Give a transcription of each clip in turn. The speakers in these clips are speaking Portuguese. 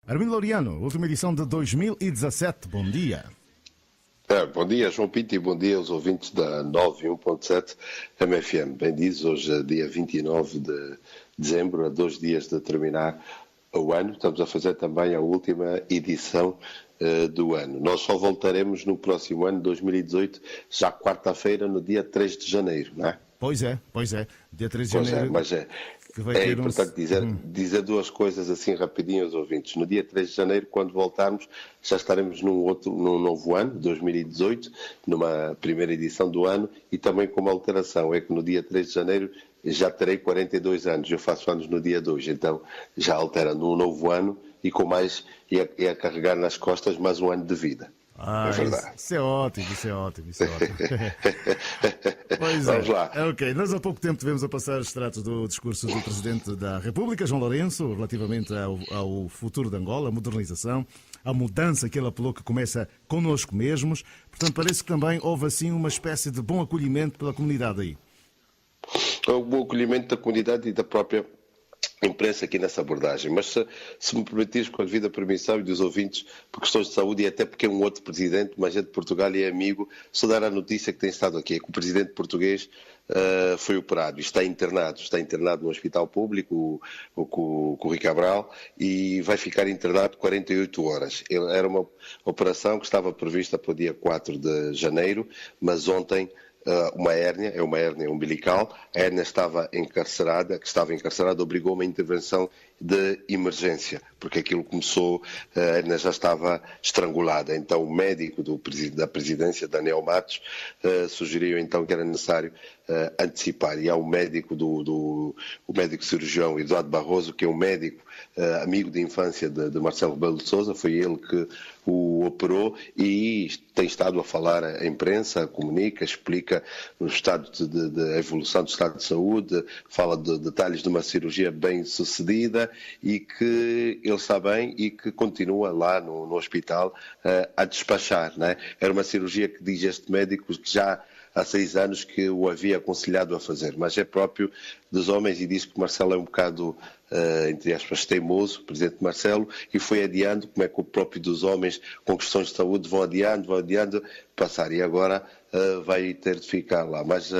Armindo Laureano, última edição de 2017. Bom dia. Bom dia, João Pinto, e bom dia aos ouvintes da 91.7 MFM. Bem diz, hoje é dia 29 de dezembro, a 2 dias de terminar o ano. Estamos a fazer também a última edição do ano. Nós só voltaremos no próximo ano, 2018, já quarta-feira, no dia 3 de janeiro, não é? Pois é. Dia 3 de janeiro. Mas é importante dizer duas coisas assim rapidinho aos ouvintes. No dia 3 de janeiro, quando voltarmos, já estaremos num novo ano, 2018, numa primeira edição do ano, e também com uma alteração, é que no dia 3 de janeiro já terei 42 anos, eu faço anos no dia 2, então já altera num novo ano e com mais, e a carregar nas costas mais um ano de vida. É verdade. Isso é ótimo. Pois Vamos lá. Ok, nós há pouco tempo tivemos a passar os extratos do discurso do Presidente da República, João Lourenço, relativamente ao futuro de Angola, a modernização, a mudança que ele apelou que começa connosco mesmos. Portanto, parece que também houve assim uma espécie de bom acolhimento pela comunidade aí. O bom acolhimento da comunidade e da própria imprensa aqui nessa abordagem, mas se me permitires, com a devida permissão e dos ouvintes, por questões de saúde e até porque é um outro presidente, mas é de Portugal e é amigo, só dar a notícia que tem estado aqui, é que o presidente português foi operado e está internado no hospital público, com o Rui Cabral, e vai ficar internado 48 horas. Era uma operação que estava prevista para o dia 4 de janeiro, mas ontem uma hérnia umbilical, a hérnia estava encarcerada, obrigou uma intervenção de emergência, porque aquilo começou, a hérnia já estava estrangulada. Então o médico da presidência, Daniel Matos, sugeriu então que era necessário antecipar. E há o médico o médico cirurgião Eduardo Barroso, que é um médico amigo de infância de Marcelo Rebelo de Sousa, foi ele que o operou e tem estado a falar à imprensa, comunica, explica o estado de evolução do estado de saúde, fala de detalhes de uma cirurgia bem sucedida e que ele está bem e que continua lá no hospital a despachar, né? Era uma cirurgia que diz este médico que já há 6 anos que o havia aconselhado a fazer, mas é próprio dos homens e diz que Marcelo é um bocado, entre aspas, teimoso, o presidente Marcelo, e foi adiando, como é que o próprio dos homens com questões de saúde vão adiando, passar, e agora vai ter de ficar lá. Mas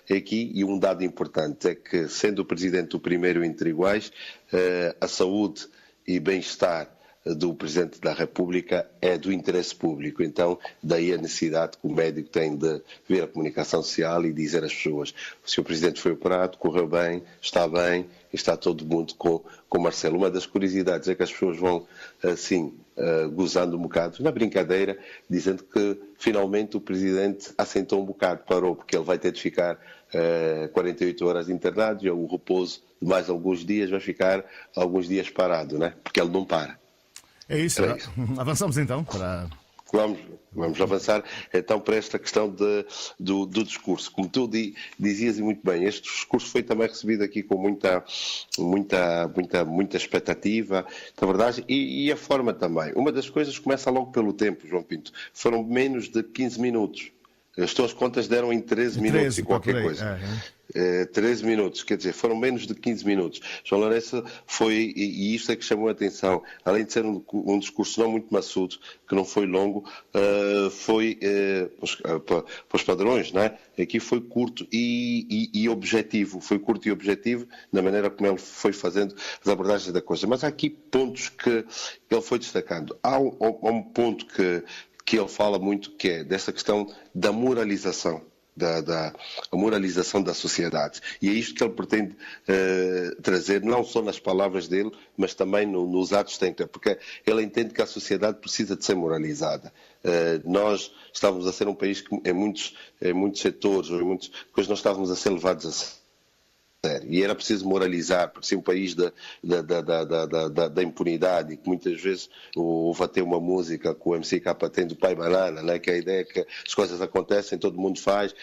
aqui, e um dado importante, é que sendo o presidente o primeiro entre iguais, a saúde e bem-estar do Presidente da República é do interesse público. Então, daí a necessidade que o médico tem de ver a comunicação social e dizer às pessoas: o Sr. Presidente foi operado, correu bem, e está todo mundo com Marcelo. Uma das curiosidades é que as pessoas vão, assim, gozando um bocado, na brincadeira, dizendo que finalmente o Presidente assentou um bocado, parou, porque ele vai ter de ficar 48 horas internado e o repouso de mais alguns dias vai ficar alguns dias parado, né? Porque ele não para. É isso. Avançamos então para... Vamos avançar então para esta questão do discurso. Como tu dizias e muito bem, este discurso foi também recebido aqui com muita expectativa, na verdade, e a forma também. Uma das coisas começa logo pelo tempo, João Pinto. Foram menos de 15 minutos. As tuas contas deram em 13 minutos e qualquer coisa. 13 minutos, quer dizer, foram menos de 15 minutos. João Lourenço foi, e isto é que chamou a atenção, além de ser um discurso não muito maçudo, que não foi longo, foi para os padrões, não é? Aqui foi curto e objetivo. Foi curto e objetivo na maneira como ele foi fazendo as abordagens da coisa. Mas há aqui pontos que ele foi destacando. Há um ponto que ele fala muito, que é dessa questão da moralização. A moralização da sociedade. E é isto que ele pretende trazer, não só nas palavras dele, mas também nos atos que tem, porque ele entende que a sociedade precisa de ser moralizada. Nós estávamos a ser um país que em muitos setores, ou em muitas coisas, nós estávamos a ser levados a sério. E era preciso moralizar, porque se um país da impunidade, e que muitas vezes houve até uma música que o MCK tem do Pai Banana, né? Que a ideia é que as coisas acontecem, todo mundo faz,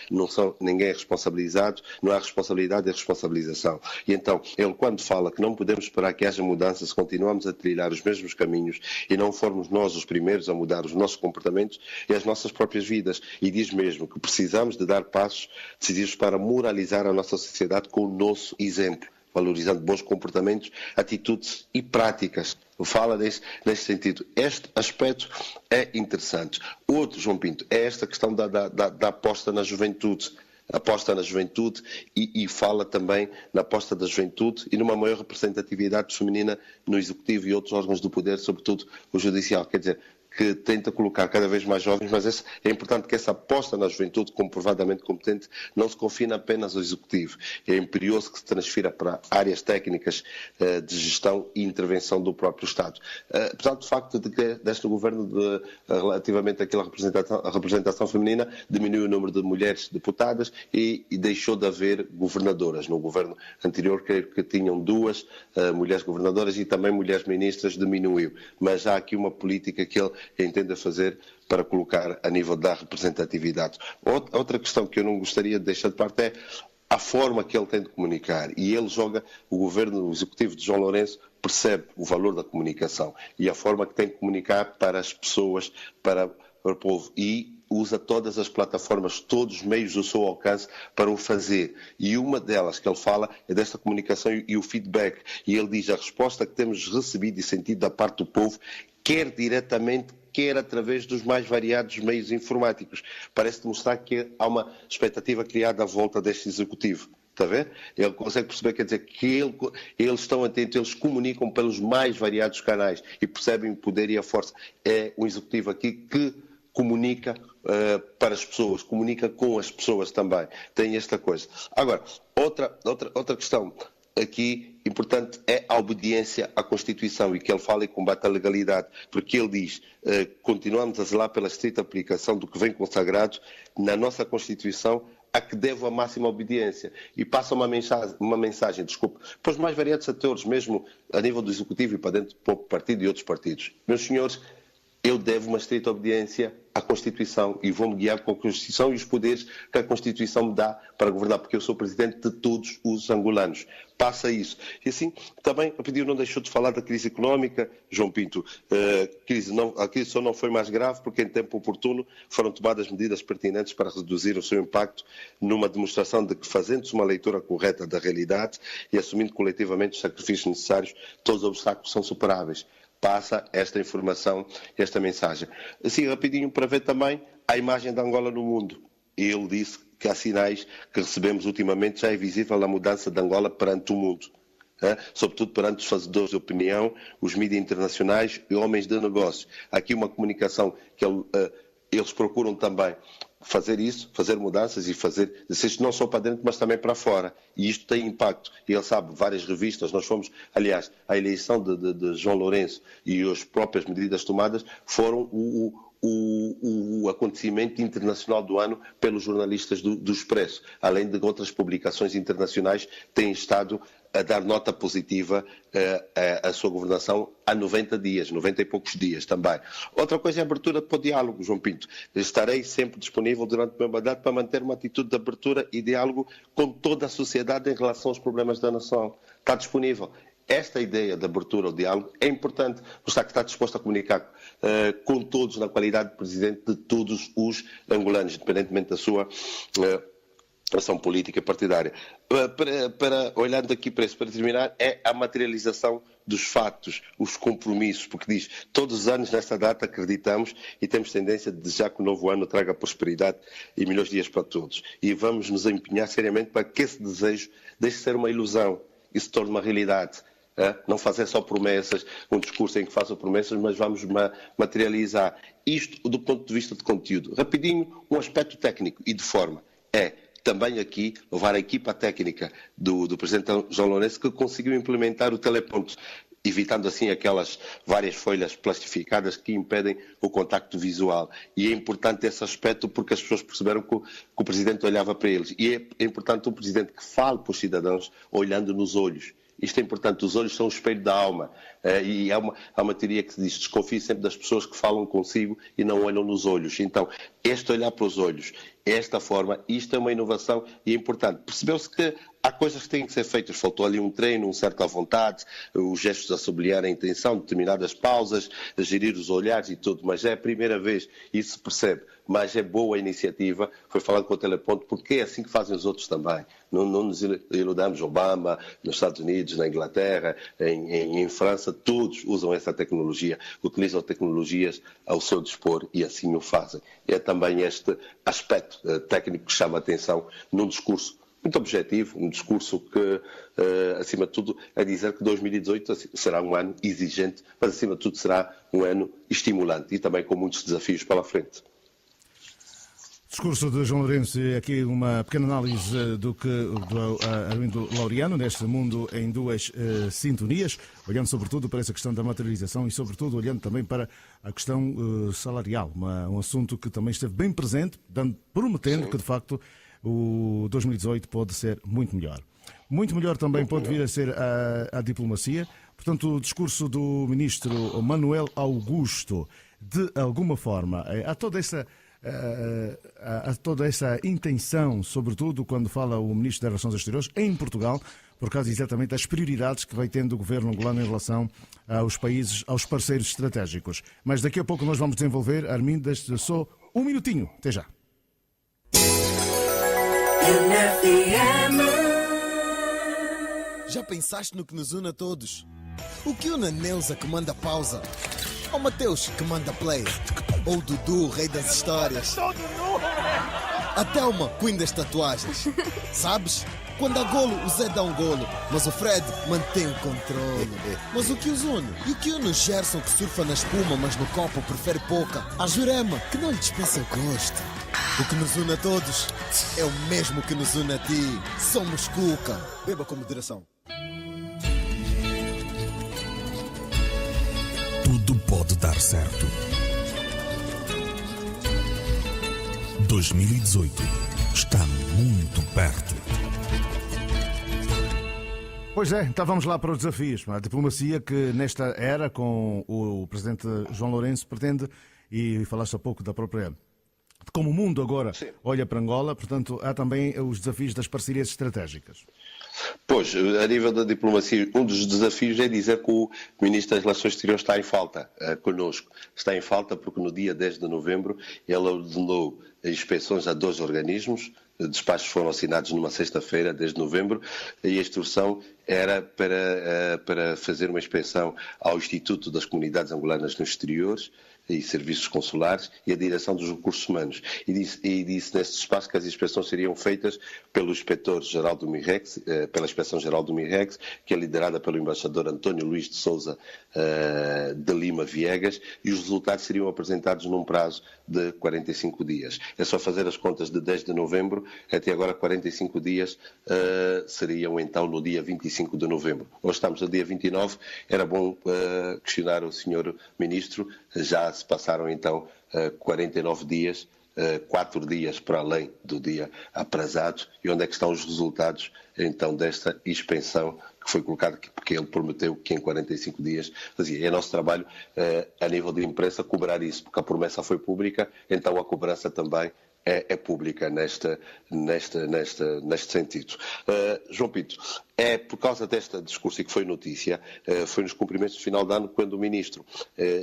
ninguém é responsabilizado, não há responsabilidade, é responsabilização. E então, ele quando fala que não podemos esperar que haja mudança se continuamos a trilhar os mesmos caminhos e não formos nós os primeiros a mudar os nossos comportamentos e as nossas próprias vidas. E diz mesmo que precisamos de dar passos decisivos para moralizar a nossa sociedade com o nosso exemplo. valorizando bons comportamentos, atitudes e práticas. Fala nesse sentido. Este aspecto é interessante. Outro, João Pinto, é esta questão da aposta na juventude. Aposta na juventude e fala também na aposta da juventude e numa maior representatividade feminina no Executivo e outros órgãos do poder, sobretudo o Judicial. Quer dizer, que tenta colocar cada vez mais jovens, mas é importante que essa aposta na juventude comprovadamente competente não se confine apenas ao Executivo. É imperioso que se transfira para áreas técnicas de gestão e intervenção do próprio Estado. Apesar do facto de que deste governo, relativamente àquela representação feminina, diminuiu o número de mulheres deputadas e deixou de haver governadoras. No governo anterior, creio que tinham 2 mulheres governadoras e também mulheres ministras, diminuiu. Mas há aqui uma política que ele entende fazer para colocar a nível da representatividade. Outra questão que eu não gostaria de deixar de parte é a forma que ele tem de comunicar. E ele joga, o governo, o executivo de João Lourenço, percebe o valor da comunicação e a forma que tem de comunicar para as pessoas, para o povo. E usa todas as plataformas, todos os meios do seu alcance para o fazer. E uma delas que ele fala é desta comunicação e o feedback. E ele diz a resposta que temos recebido e sentido da parte do povo, quer diretamente, quer através dos mais variados meios informáticos. Parece demonstrar que há uma expectativa criada à volta deste executivo. Está a ver? Ele consegue perceber, quer dizer, que eles estão atentos, eles comunicam pelos mais variados canais e percebem o poder e a força. É um executivo aqui que comunica para as pessoas, comunica com as pessoas também. Tem esta coisa. Agora, outra questão aqui importante é a obediência à Constituição e que ele fala e combate a legalidade, porque ele diz continuamos a zelar pela estrita aplicação do que vem consagrado na nossa Constituição, a que devo a máxima obediência. E passa uma mensagem, para os mais variados atores, mesmo a nível do Executivo e para dentro do próprio partido e outros partidos. Meus senhores, eu devo uma estrita obediência à Constituição e vou-me guiar com a Constituição e os poderes que a Constituição me dá para governar, porque eu sou presidente de todos os angolanos. Passa isso. E assim, também, a pedido não deixou de falar da crise económica, João Pinto. A crise só não foi mais grave porque em tempo oportuno foram tomadas medidas pertinentes para reduzir o seu impacto numa demonstração de que, fazendo-se uma leitura correta da realidade e assumindo coletivamente os sacrifícios necessários, todos os obstáculos são superáveis. Passa esta informação, esta mensagem. Assim, rapidinho, para ver também a imagem de Angola no mundo. Ele disse que há sinais que recebemos ultimamente, já é visível a mudança de Angola perante o mundo. Sobretudo perante os fazedores de opinião, os mídias internacionais e homens de negócio. Aqui uma comunicação que eles procuram também fazer isso, fazer mudanças e fazer isto não só para dentro, mas também para fora. E isto tem impacto. E ele sabe, várias revistas, nós fomos, aliás, a eleição de João Lourenço e as próprias medidas tomadas foram o acontecimento internacional do ano pelos jornalistas do Expresso, além de outras publicações internacionais têm estado a dar nota positiva à sua governação há 90 dias, 90 e poucos dias também. Outra coisa é a abertura para o diálogo, João Pinto. Estarei sempre disponível durante o meu mandato para manter uma atitude de abertura e diálogo com toda a sociedade em relação aos problemas da nação. Está disponível. Esta ideia de abertura ao diálogo é importante, mostrar que está disposto a comunicar com todos na qualidade de presidente de todos os angolanos, independentemente da sua ação política partidária. Olhando aqui para isso, para terminar, é a materialização dos fatos, os compromissos, porque diz, todos os anos nesta data acreditamos e temos tendência de desejar que o novo ano traga prosperidade e melhores dias para todos. E vamos nos empenhar seriamente para que esse desejo deixe de ser uma ilusão e se torne uma realidade. Não fazer só promessas, um discurso em que façam promessas, mas vamos materializar. Isto do ponto de vista de conteúdo. Rapidinho, um aspecto técnico e de forma. É também aqui levar a equipa técnica do Presidente João Lourenço que conseguiu implementar o teleponto, evitando assim aquelas várias folhas plastificadas que impedem o contacto visual. E é importante esse aspecto porque as pessoas perceberam que o Presidente olhava para eles. E é importante o Presidente que fale para os cidadãos olhando nos olhos. Isto é importante, os olhos são o espelho da alma. E há uma teoria que diz: desconfie sempre das pessoas que falam consigo e não olham nos olhos. Então, este olhar para os olhos, esta forma, isto é uma inovação e é importante. Percebeu-se que há coisas que têm que ser feitas. Faltou ali um treino, um certo à vontade, os gestos a sublinhar a intenção, determinadas pausas, a gerir os olhares e tudo. Mas é a primeira vez, isso se percebe. Mas é boa a iniciativa. Foi falado com o Teleponto, porque é assim que fazem os outros também. Não nos iludamos. Obama, nos Estados Unidos, na Inglaterra, em França, todos usam essa tecnologia, utilizam tecnologias ao seu dispor e assim o fazem. É também este aspecto técnico que chama a atenção num discurso muito objetivo, um discurso que, acima de tudo, é dizer que 2018 será um ano exigente, mas, acima de tudo, será um ano estimulante e também com muitos desafios pela frente. Discurso de João Lourenço, aqui uma pequena análise do Armindo Laureano, neste mundo em duas sintonias, olhando sobretudo para essa questão da materialização e sobretudo olhando também para a questão salarial, um assunto que também esteve bem presente, prometendo que de facto o 2018 pode ser muito melhor. Muito melhor também pode vir a ser a diplomacia. Portanto, o discurso do ministro Manuel Augusto, de alguma forma, há toda essa intenção, sobretudo quando fala o Ministro das Relações Exteriores em Portugal, por causa exatamente das prioridades que vai tendo o governo angolano em relação aos países, aos parceiros estratégicos. Mas daqui a pouco nós vamos desenvolver, Armindo, deste só um minutinho. Até já. Já pensaste no que nos une a todos? O que une a Neuza, que manda pausa? Ou Mateus, que manda play? Ou Dudu, rei das histórias? A Thelma, queen das tatuagens. Sabes? Quando há golo, o Zé dá um golo, mas o Fred mantém o controle. Mas o que os une? E o que une o Gerson, que surfa na espuma, mas no copo prefere pouca? A Jurema, que não lhe dispensa o gosto. O que nos une a todos é o mesmo que nos une a ti. Somos Cuca. Beba com moderação. Tudo pode dar certo. 2018 está muito perto. Pois é, então vamos lá para os desafios. A diplomacia que nesta era, com o presidente João Lourenço, pretende, e falaste há pouco da própria, de como o mundo agora olha para Angola, portanto há também os desafios das parcerias estratégicas. Pois, a nível da diplomacia, um dos desafios é dizer que o Ministro das Relações Exteriores está em falta connosco. Está em falta porque no dia 10 de novembro ele ordenou inspeções a 2 organismos. Despachos foram assinados numa sexta-feira, 10 de novembro, e a instrução era para fazer uma inspeção ao Instituto das Comunidades Angolanas nos Exteriores e Serviços Consulares e a Direção dos Recursos Humanos. E disse nesse espaço que as inspeções seriam feitas pelo Inspetor-Geral do MIREX, pela Inspeção-Geral do MIREX, que é liderada pelo Embaixador António Luís de Sousa de Lima Viegas, e os resultados seriam apresentados num prazo de 45 dias. É só fazer as contas de 10 de novembro, até agora 45 dias seriam então no dia 25 de novembro. Hoje estamos no dia 29, era bom questionar o Sr. Ministro, já se passaram então 49 dias, 4 dias para além do dia aprazado, e onde é que estão os resultados então desta inspeção que foi colocada, porque ele prometeu que em 45 dias fazia. É nosso trabalho a nível de imprensa cobrar isso, porque a promessa foi pública, então a cobrança também é pública neste sentido. João Pinto, é por causa deste discurso e que foi notícia, foi nos cumprimentos de final de ano, quando o Ministro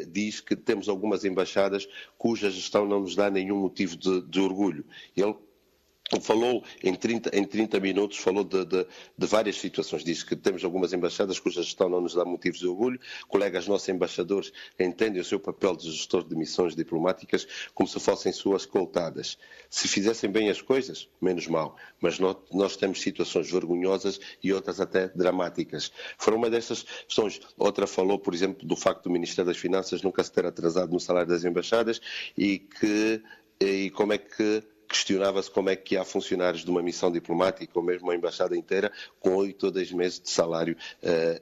diz que temos algumas embaixadas cuja gestão não nos dá nenhum motivo de orgulho. Ele falou em 30 minutos, falou de várias situações. Diz que temos algumas embaixadas cuja gestão não nos dá motivos de orgulho. Colegas nossos embaixadores entendem o seu papel de gestor de missões diplomáticas como se fossem suas escoltadas. Se fizessem bem as coisas, menos mal. Mas nós temos situações vergonhosas e outras até dramáticas. Foram uma destas questões. Outra falou, por exemplo, do facto do Ministério das Finanças nunca se ter atrasado no salário das embaixadas e como é que questionava-se como é que há funcionários de uma missão diplomática ou mesmo uma embaixada inteira com 8 ou 10 meses de salário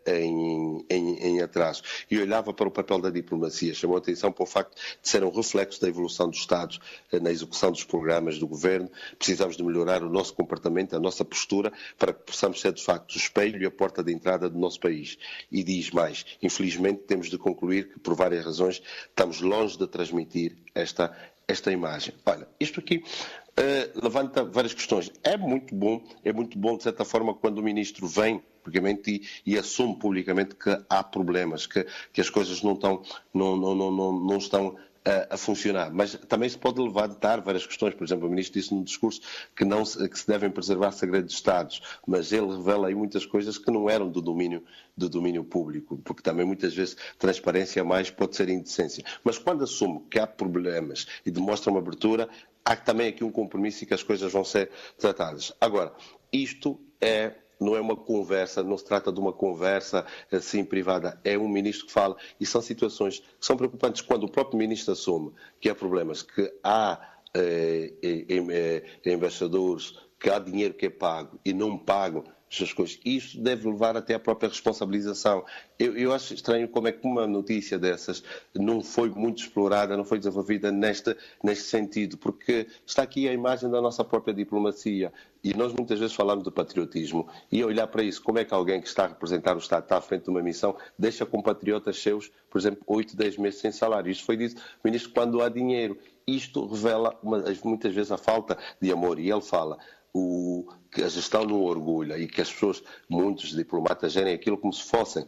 em atraso. E olhava para o papel da diplomacia, chamou a atenção para o facto de ser um reflexo da evolução do Estado na execução dos programas do Governo. Precisamos de melhorar o nosso comportamento, a nossa postura, para que possamos ser de facto o espelho e a porta de entrada do nosso país. E diz mais, infelizmente temos de concluir que por várias razões estamos longe de transmitir esta imagem. Olha, isto aqui levanta várias questões. É muito bom, de certa forma, quando o ministro vem publicamente e assume publicamente que há problemas, que as coisas não estão a funcionar. Mas também se pode levantar várias questões. Por exemplo, o ministro disse no discurso que se devem preservar segredos de Estados, mas ele revela aí muitas coisas que não eram do domínio público, porque também muitas vezes transparência a mais pode ser indecência. Mas quando assume que há problemas e demonstra uma abertura, há também aqui um compromisso e que as coisas vão ser tratadas. Agora, isto não é uma conversa, não se trata de uma conversa assim privada, é um ministro que fala, e são situações que são preocupantes quando o próprio ministro assume que há problemas, que há embaixadores, que há dinheiro que é pago e não pagam essas coisas. Isto deve levar até à própria responsabilização. Eu acho estranho como é que uma notícia dessas não foi muito explorada, não foi desenvolvida neste sentido, porque está aqui a imagem da nossa própria diplomacia e nós muitas vezes falamos de patriotismo e olhar para isso, como é que alguém que está a representar o Estado, está à frente de uma missão, deixa compatriotas seus, por exemplo, 8, 10 meses sem salário. Isto foi dito, ministro, quando há dinheiro. Isto revela muitas vezes a falta de amor e ele fala que a gestão não orgulha e que as pessoas, muitos diplomatas, gerem aquilo como se fosse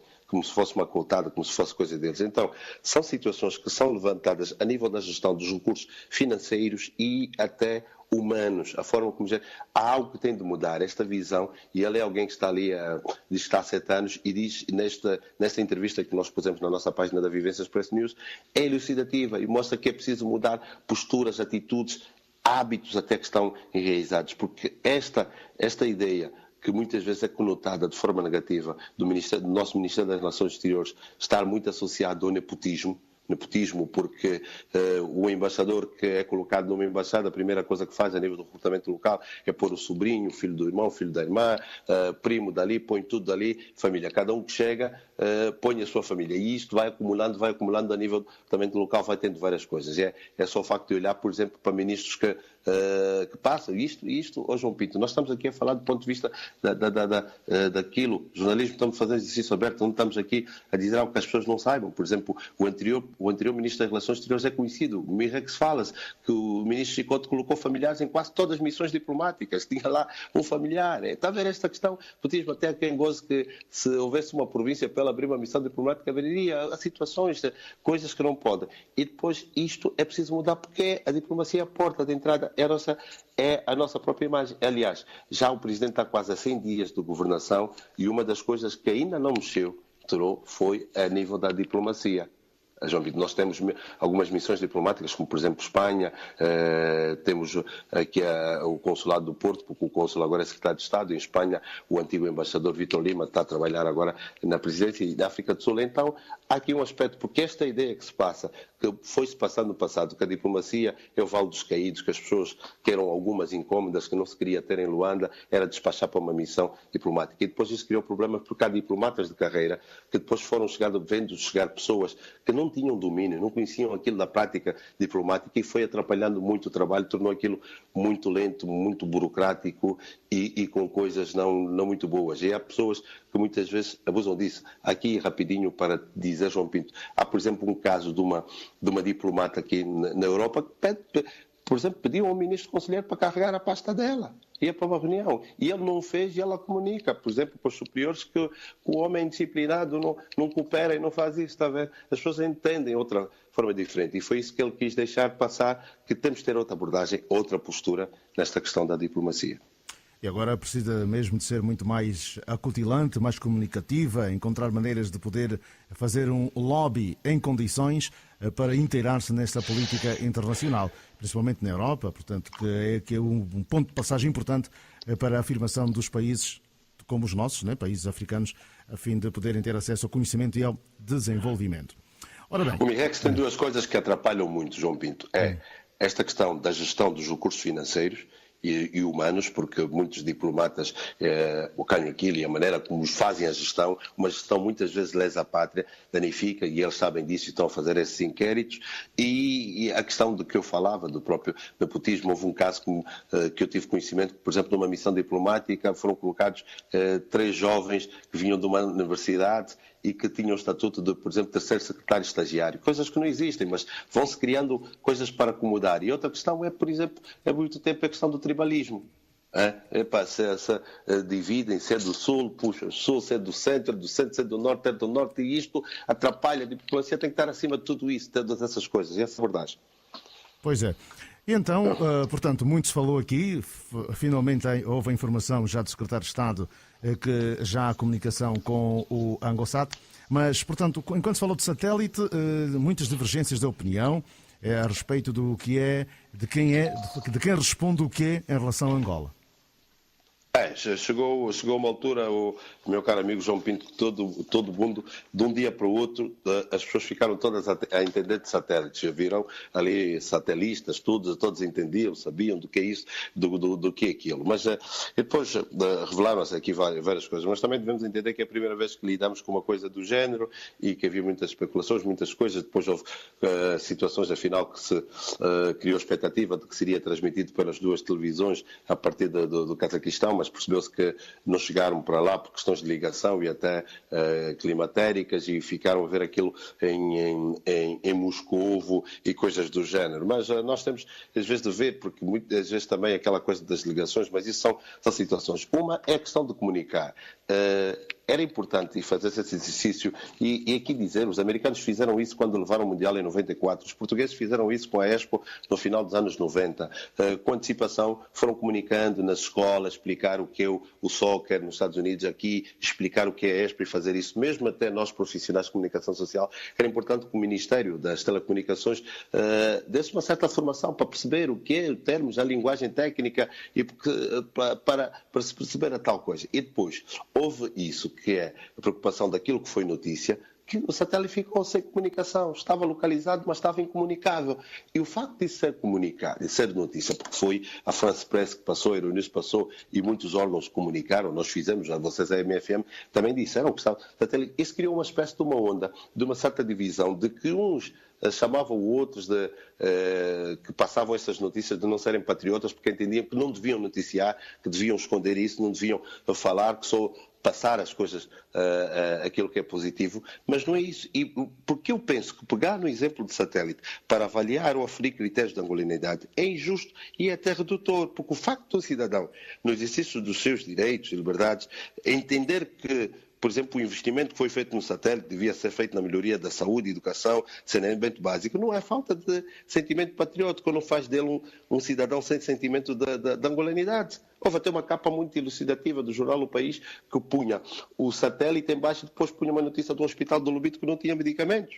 uma cotada, como se fosse coisa deles. Então, são situações que são levantadas a nível da gestão dos recursos financeiros e até humanos, a forma como há algo que tem de mudar, esta visão, e ele é alguém que está ali diz que está há 7 anos e diz nesta entrevista que nós pusemos na nossa página da Vivência Express News, é elucidativa e mostra que é preciso mudar posturas, atitudes, hábitos até que estão enraizados, porque esta ideia que muitas vezes é conotada de forma negativa do nosso Ministério das Relações Exteriores estar muito associado ao nepotismo, porque o embaixador que é colocado numa embaixada, a primeira coisa que faz a nível do recrutamento local é pôr o sobrinho, o filho do irmão, o filho da irmã, primo dali, põe tudo dali, família. Cada um que chega põe a sua família. E isto vai acumulando a nível do recrutamento local, vai tendo várias coisas. É só o facto de olhar, por exemplo, para ministros que passam. Isto, João Pinto, nós estamos aqui a falar do ponto de vista daquilo. Jornalismo, estamos a fazer exercício aberto, não estamos aqui a dizer algo que as pessoas não saibam. Por exemplo, o anterior Ministro das Relações Exteriores é conhecido. O Mirex fala-se que o Ministro Chicote colocou familiares em quase todas as missões diplomáticas. Tinha lá um familiar. Está a ver esta questão? Putismo, até quem goze que se houvesse uma província para ela abrir uma missão diplomática, haveria situações, coisas que não podem. E depois isto é preciso mudar porque a diplomacia é a porta de entrada, é a nossa própria imagem. Aliás, já o Presidente está quase a 100 dias de governação e uma das coisas que ainda não mexeu foi a nível da diplomacia. João Vitor, nós temos algumas missões diplomáticas, como por exemplo Espanha, temos aqui o Consulado do Porto, porque o Cônsul agora é Secretário de Estado, em Espanha o antigo embaixador Vítor Lima está a trabalhar agora na presidência e na África do Sul. Então há aqui um aspecto, porque esta ideia que se passa, que foi-se passando no passado, que a diplomacia é o vale dos caídos, que as pessoas queiram algumas incómodas que não se queria ter em Luanda, era despachar para uma missão diplomática. E depois isso criou problemas porque há diplomatas de carreira que depois foram vendo chegar pessoas que não tinham domínio, não conheciam aquilo da prática diplomática e foi atrapalhando muito o trabalho, tornou aquilo muito lento, muito burocrático e com coisas não muito boas. E há pessoas que muitas vezes abusam disso. Aqui, rapidinho, para dizer, João Pinto, há, por exemplo, um caso de uma diplomata aqui na Europa que por exemplo, pediu ao ministro conselheiro para carregar a pasta dela. Ia para uma reunião. E ele não o fez e ela comunica, por exemplo, para os superiores que o homem indisciplinado não coopera e não faz isso, está a ver? As pessoas entendem outra forma diferente. E foi isso que ele quis deixar passar, que temos de ter outra abordagem, outra postura nesta questão da diplomacia. E agora precisa mesmo de ser muito mais acutilante, mais comunicativa, encontrar maneiras de poder fazer um lobby em condições para inteirar-se nesta política internacional, principalmente na Europa, portanto, que é um ponto de passagem importante para a afirmação dos países como os nossos, né, países africanos, a fim de poderem ter acesso ao conhecimento e ao desenvolvimento. Ora bem, o Mirex tem duas coisas que atrapalham muito, João Pinto. esta questão da gestão dos recursos financeiros e humanos, porque muitos diplomatas o ganham aquilo e a maneira como fazem a gestão, uma gestão muitas vezes lesa a pátria, danifica, e eles sabem disso e estão a fazer esses inquéritos. E a questão do que eu falava, do próprio nepotismo, houve um caso que eu tive conhecimento, que, por exemplo, numa missão diplomática foram colocados 3 jovens que vinham de uma universidade e que tinham o estatuto de, por exemplo, terceiro secretário estagiário. Coisas que não existem, mas vão-se criando coisas para acomodar. E outra questão é, por exemplo, há muito tempo a questão do tribalismo. Dividem, se é do sul, puxa, o sul, se é do centro ser do norte, e isto atrapalha. A diplomacia tem que estar acima de tudo isso, de todas essas coisas. E essa é a verdade. Pois é. E então, portanto, muito se falou aqui, finalmente houve a informação já do Secretário de Estado que já há comunicação com o Angosat, mas, portanto, enquanto se falou de satélite, muitas divergências de opinião a respeito do que é, de quem responde o quê em relação a Angola. Chegou uma altura, o meu caro amigo João Pinto, todo mundo, de um dia para o outro, as pessoas ficaram todas a entender de satélites. Já viram ali satelistas, todos entendiam, sabiam do que é isso, do que é aquilo. Mas depois revelaram-se aqui várias coisas. Mas também devemos entender que é a primeira vez que lidamos com uma coisa do género e que havia muitas especulações, muitas coisas. Depois houve situações, afinal, que se criou expectativa de que seria transmitido pelas 2 televisões a partir do Cazaquistão, mas percebeu-se que não chegaram para lá por questões de ligação e até climatéricas, e ficaram a ver aquilo em Moscovo e coisas do género. Mas nós temos, às vezes, de ver, porque muitas vezes também aquela coisa das ligações, mas isso são situações. Uma é a questão de comunicar. Era importante fazer esse exercício e aqui dizer, os americanos fizeram isso quando levaram o Mundial em 94, os portugueses fizeram isso com a Expo no final dos anos 90, com antecipação foram comunicando nas escolas, explicar o que é o soccer nos Estados Unidos, aqui explicar o que é a Expo e fazer isso, mesmo até nós profissionais de comunicação social, era importante que o Ministério das Telecomunicações desse uma certa formação para perceber o que é termos, a linguagem técnica e para se perceber a tal coisa. E depois houve isso, que é a preocupação daquilo que foi notícia, que o satélite ficou sem comunicação, estava localizado, mas estava incomunicável. E o facto de ser comunicado, de ser notícia, porque foi a France Press que passou, a Euronews passou e muitos órgãos comunicaram, nós fizemos, vocês a MFM também disseram que estava satélite. Isso criou uma espécie de uma onda, de uma certa divisão, de que uns chamavam outros que passavam essas notícias de não serem patriotas porque entendiam que não deviam noticiar, que deviam esconder isso, não deviam falar, que só passar as coisas, aquilo que é positivo, mas não é isso. E porque eu penso que pegar no exemplo de satélite para avaliar ou aferir critérios de angolanidade é injusto e é até redutor, porque o facto do cidadão, no exercício dos seus direitos e liberdades, entender que, por exemplo, o investimento que foi feito no satélite devia ser feito na melhoria da saúde, educação, saneamento básico. Não é falta de sentimento patriótico, não faz dele um cidadão sem sentimento de angolanidade. Houve até uma capa muito elucidativa do jornal O País que punha o satélite embaixo e depois punha uma notícia do hospital do Lubito que não tinha medicamentos.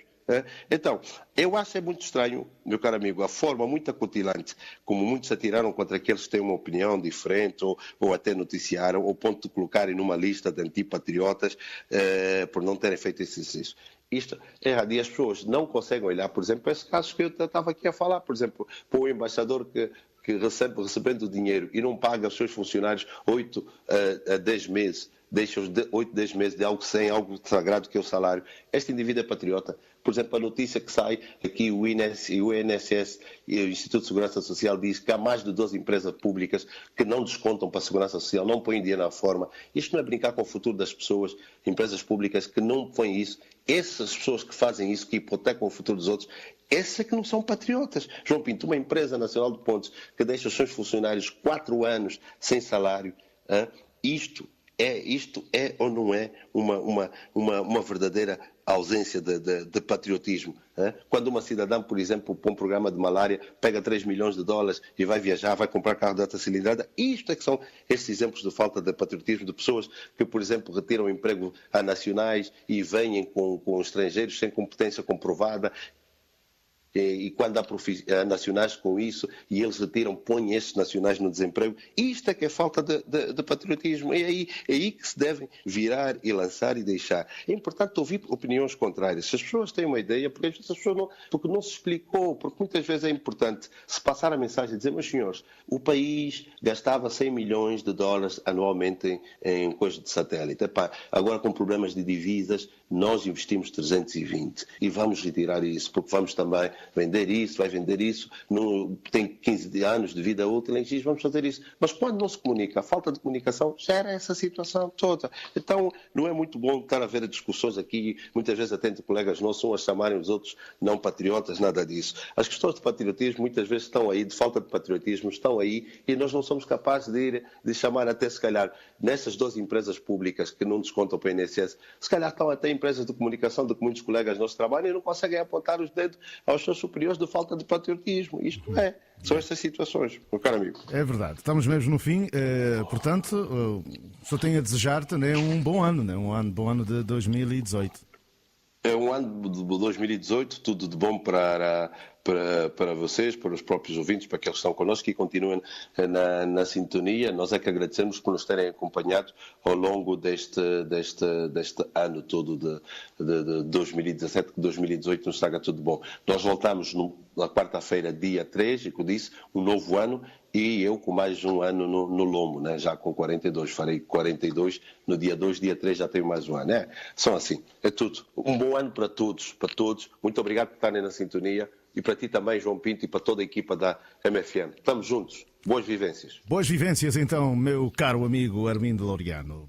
Então, eu acho muito estranho, meu caro amigo, a forma muito acutilante como muitos se atiraram contra aqueles que têm uma opinião diferente ou até noticiaram, ao ponto de colocarem numa lista de antipatriotas por não terem feito esse exercício. Isto é errado. E as pessoas não conseguem olhar, por exemplo, para esses casos que eu estava aqui a falar, por exemplo, para o embaixador que recebendo o dinheiro e não paga aos seus funcionários 8 a 10 meses, deixa-os 8, 10 meses de algo sem algo sagrado que é o salário. Este indivíduo é patriota. Por exemplo, a notícia que sai aqui, o INSS e o Instituto de Segurança Social diz que há mais de 12 empresas públicas que não descontam para a Segurança Social, não põem dinheiro na forma. Isto não é brincar com o futuro das pessoas, empresas públicas que não põem isso. Essas pessoas que fazem isso, que hipotecam o futuro dos outros, essas é que não são patriotas. João Pinto, uma empresa nacional de pontos que deixa os seus funcionários 4 anos sem salário, isto é ou não é uma verdadeira ausência de patriotismo? Quando uma cidadã, por exemplo, para um programa de malária, pega 3 milhões de dólares e vai viajar, vai comprar carro de alta cilindrada, isto é que são estes exemplos de falta de patriotismo, de pessoas que, por exemplo, retiram emprego a nacionais e vêm com estrangeiros sem competência comprovada. e quando há nacionais com isso e eles retiram, põem estes nacionais no desemprego, isto é que é falta de patriotismo. É aí que se devem virar e lançar e deixar. É importante ouvir opiniões contrárias. Se as pessoas têm uma ideia, porque às vezes as pessoas porque não se explicou, porque muitas vezes é importante se passar a mensagem e dizer, meus senhores, o país gastava 100 milhões de dólares anualmente em coisas de satélite. Epá, agora com problemas de divisas, nós investimos 320 e vamos retirar isso, porque vamos também vender isso, vai vender isso, tem 15 anos de vida útil em X, vamos fazer isso. Mas quando não se comunica, a falta de comunicação gera essa situação toda. Então não é muito bom estar a ver discussões aqui, muitas vezes até entre colegas nossos, uns a chamarem os outros não patriotas, nada disso. As questões de patriotismo muitas vezes estão aí, de falta de patriotismo estão aí, e nós não somos capazes de chamar até, se calhar, nessas 12 empresas públicas que não descontam para o INSS, se calhar estão até empresas de comunicação de que muitos colegas nossos trabalham e não conseguem apontar os dedos aos seus superiores de falta de patriotismo. Isto são estas situações, meu caro amigo. É verdade, estamos mesmo no fim, portanto, só tenho a desejar-te um bom ano, né? Bom ano de 2018. É um ano de 2018, tudo de bom para vocês, para os próprios ouvintes, para aqueles que estão connosco e continuem na sintonia. Nós é que agradecemos por nos terem acompanhado ao longo deste ano todo de 2017, que 2018 nos traga tudo bom. Nós voltamos na quarta-feira, dia 3, e como disse, um novo ano, e eu com mais um ano no lombo, né? Já com 42, farei 42 no dia 2, dia 3 já tenho mais um ano. São assim, é tudo. Um bom ano para todos. Muito obrigado por estarem na sintonia. E para ti também, João Pinto, e para toda a equipa da MFM. Estamos juntos. Boas vivências. Boas vivências, então, meu caro amigo Armindo Laureano.